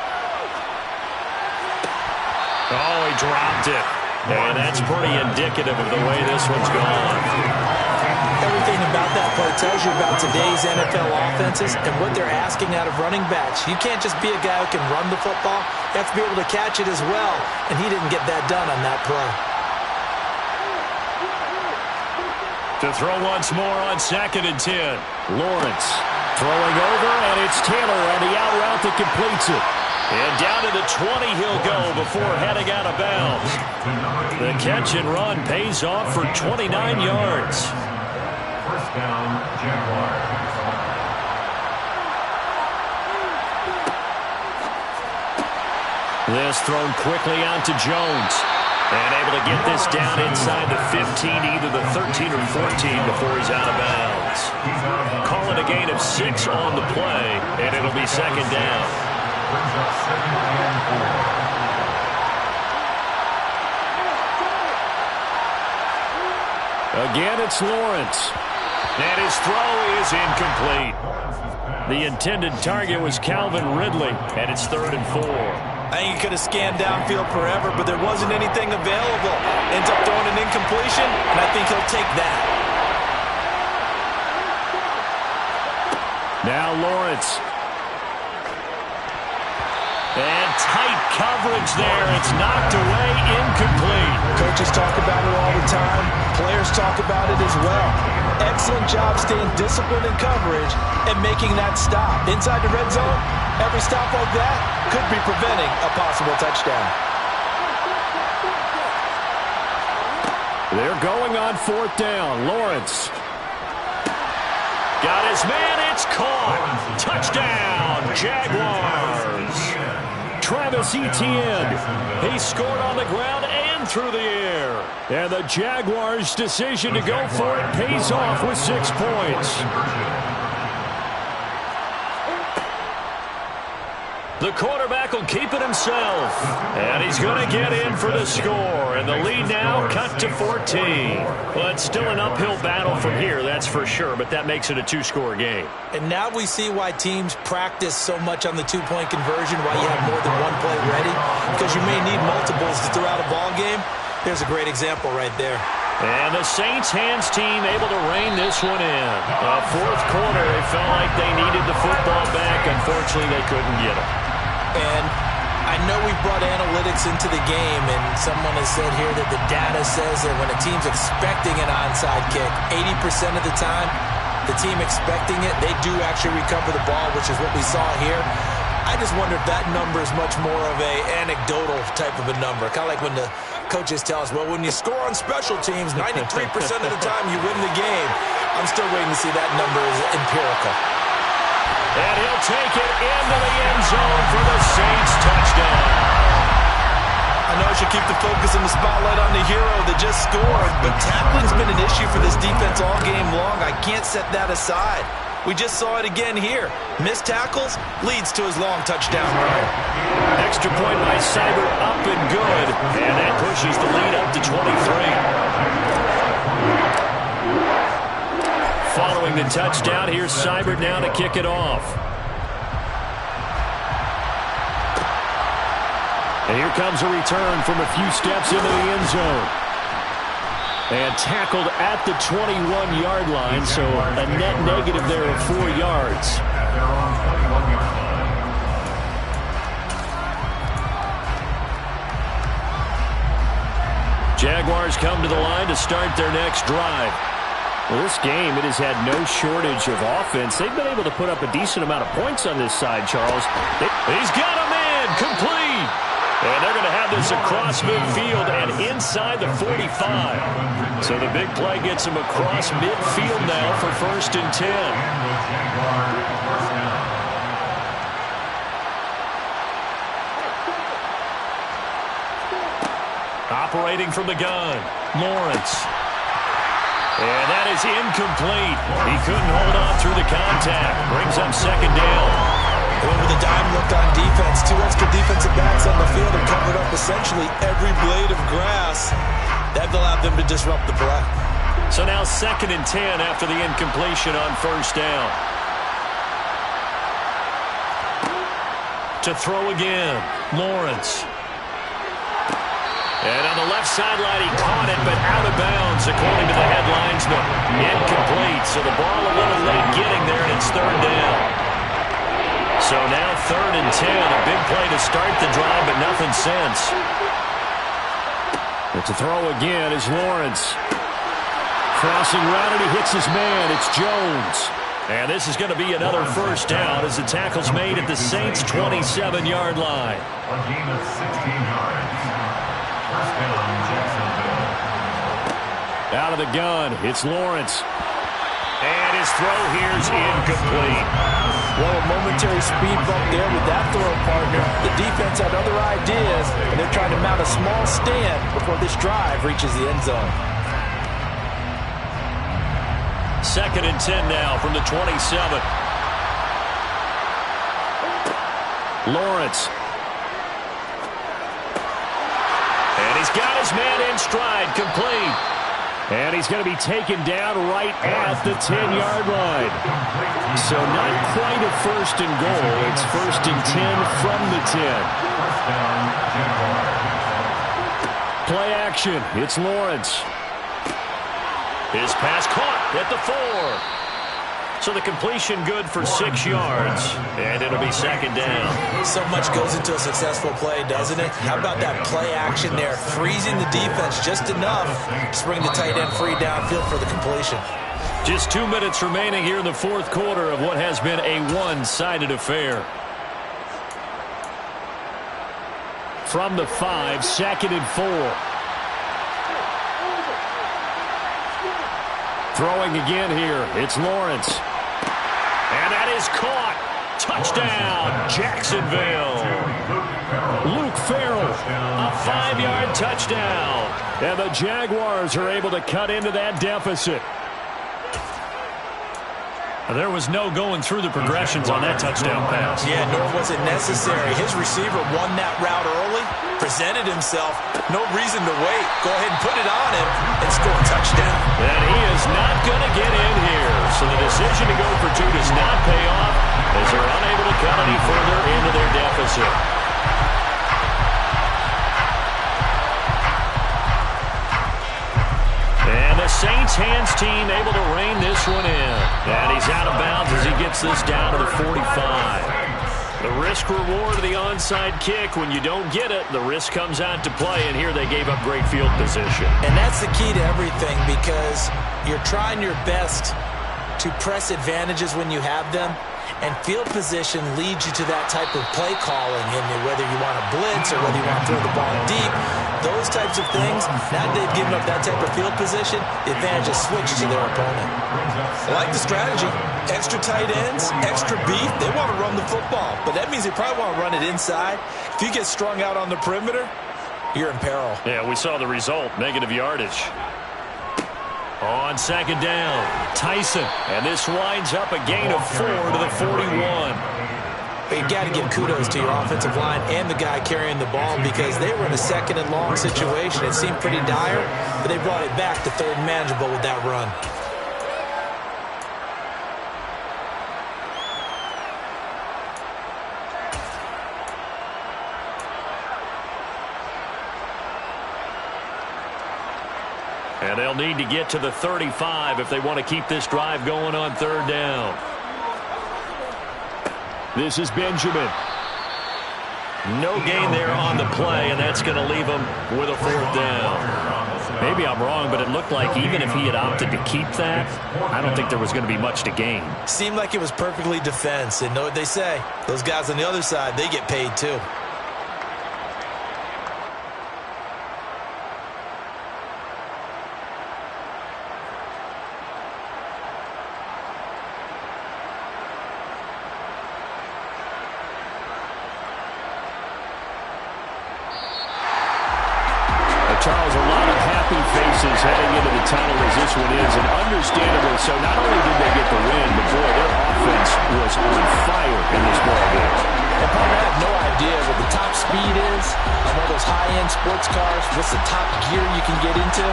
Oh, he dropped it. And that's pretty indicative of the way this one's gone. Everything about that play tells you about today's NFL offenses and what they're asking out of running backs. You can't just be a guy who can run the football. You have to be able to catch it as well, and he didn't get that done on that play. To throw once more on 2nd and 10. Lawrence throwing over, and it's Taylor on the out route that completes it. And down to the 20 he'll go before heading out of bounds. The catch and run pays off for 29 yards. First down, Jaguars. This thrown quickly out to Jones. And able to get this down inside the 15, either the 13 or 14 before he's out of bounds. Call it a gain of 6 on the play, and it'll be 2nd down. Brings up 2nd and 4. Again, it's Lawrence. And his throw is incomplete. The intended target was Calvin Ridley, and it's 3rd and 4. I think he could have scanned downfield forever, but there wasn't anything available. Ends up throwing an incompletion, and I think he'll take that. Now Lawrence. And tight coverage there. It's knocked away, incomplete. Coaches talk about it all the time. Players talk about it as well. Excellent job staying disciplined in coverage and making that stop. Inside the red zone, every stop like that could be preventing a possible touchdown. They're going on 4th down. Lawrence. Got his man. It's caught. Touchdown, Jaguars. Travis Etienne. He scored on the ground and through the air. And the Jaguars' decision to go for it pays off with 6 points. The quarterback will keep it himself. And he's going to get in for the score. And the lead now cut to 14. Well, it's still an uphill battle from here, that's for sure. But that makes it a 2-score game. And now we see why teams practice so much on the 2-point conversion, why you have more than one play ready. Because you may need multiples throughout a ball game. There's a great example right there. And the Saints hands team able to rein this one in. 4th quarter, they felt like they needed the football back. Unfortunately, they couldn't get it. And I know we brought analytics into the game, and someone has said here that the data says that when a team's expecting an onside kick, 80% of the time, the team expecting it, they do actually recover the ball, which is what we saw here. I just wonder if that number is much more of a anecdotal type of a number. Kind of like when the coaches tell us, well, when you score on special teams, 93% of the time you win the game. I'm still waiting to see that number is empirical. And he'll take it into the end zone for the Saints touchdown. I know I should keep the focus and the spotlight on the hero that just scored, but tackling's been an issue for this defense all game long. I can't set that aside. We just saw it again here. Missed tackles leads to his long touchdown run. Extra point by Seibert, up and good. And that pushes the lead up to 23. Following the touchdown, here's Seibert now to kick it off. And here comes a return from a few steps into the end zone. And tackled at the 21-yard line, so a net negative there of 4 yards. Jaguars come to the line to start their next drive. Well, this game, it has had no shortage of offense. They've been able to put up a decent amount of points on this side, Charles. He's got him in, complete. And they're going to have this across midfield and inside the 45. So the big play gets him across midfield now for 1st and 10. Operating from the gun, Lawrence. And that is incomplete. He couldn't hold on through the contact. Brings up 2nd down. Well, with a dime look on defense, 2 extra defensive backs on the field have covered up essentially every blade of grass. That allowed them to disrupt the play. So now 2nd and 10 after the incompletion on 1st down. To throw again, Lawrence. And on the left sideline, he caught it, but out of bounds, according to the headlinesman. Incomplete, so the ball a little late getting there, and it's 3rd down. So now 3rd and 10, a big play to start the drive, but nothing since. But to throw again is Lawrence. Crossing route, and he hits his man. It's Jones. And this is going to be another 1st down as the tackle's made at the Saints' 27-yard line. A gain of 16 yards. 1st down, Jacksonville. Out of the gun, it's Lawrence. And his throw here's incomplete. Well, a momentary speed bump there with that throw partner. The defense had other ideas, and they're trying to mount a small stand before this drive reaches the end zone. 2nd and 10 now from the 27. Lawrence. And he's got his man in stride, complete. And he's going to be taken down right at the 10-yard line. So not quite a 1st and goal. It's 1st and 10 from the 10. Play action. It's Lawrence. His pass caught at the 4. So the completion good for 6 yards, and it'll be second down. So much goes into a successful play, doesn't it? How about that play action there, freezing the defense just enough to bring the tight end free downfield for the completion. Just 2 minutes remaining here in the fourth quarter of what has been a one-sided affair. From the 5, 2nd and 4. Throwing again here, it's Lawrence. And that is caught. Touchdown, Jacksonville. Luke Farrell, a 5-yard touchdown. And the Jaguars are able to cut into that deficit. There was no going through the progressions on that touchdown pass. Yeah, nor was it necessary. His receiver won that route early, presented himself. No reason to wait. Go ahead and put it on him and score a touchdown. And he is not going to get in here. So the decision to go for 2 does not pay off as they're unable to cut any further into their deficit. And the Saints hands team able to rein this one in. And he's out of bounds as he gets this down to the 45. The risk reward of the onside kick, when you don't get it, the risk comes out to play, and here they gave up great field position. And that's the key to everything, because you're trying your best to press advantages when you have them, and field position leads you to that type of play calling, and whether you want to blitz or whether you want to throw the ball deep, those types of things. Now that they've given up that type of field position, the advantage is switched to their opponent. I like the strategy. Extra tight ends, extra beef. They want to run the football, but that means they probably want to run it inside. If you get strung out on the perimeter, you're in peril. Yeah, we saw the result, negative yardage. On second down, Tyson. And this winds up a gain of 4 to the 41. But you've got to give kudos to your offensive line and the guy carrying the ball, because they were in a 2nd and long situation. It seemed pretty dire, but they brought it back to 3rd and manageable with that run. And they'll need to get to the 35 if they want to keep this drive going on 3rd down. This is Benjamin. No gain there on the play, and that's going to leave them with a 4th down. Maybe I'm wrong, but it looked like even if he had opted to keep that, I don't think there was going to be much to gain. Seemed like it was perfectly defense, and know what they say. Those guys on the other side, they get paid too. Charles, a lot of happy faces heading into the tunnel as this one is, and understandably so. Not only did they get the win, but boy, their offense was on fire in this ball game. And probably have no idea what the top speed is on one of those high-end sports cars. What's the top gear you can get into?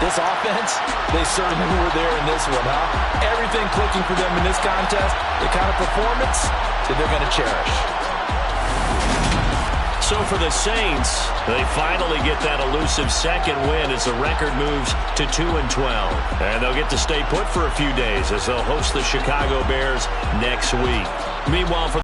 This offense, they certainly were there in this one, huh? Everything clicking for them in this contest, the kind of performance that they're going to cherish. So for the Saints, they finally get that elusive 2nd win as the record moves to 2-12. And they'll get to stay put for a few days as they'll host the Chicago Bears next week. Meanwhile, for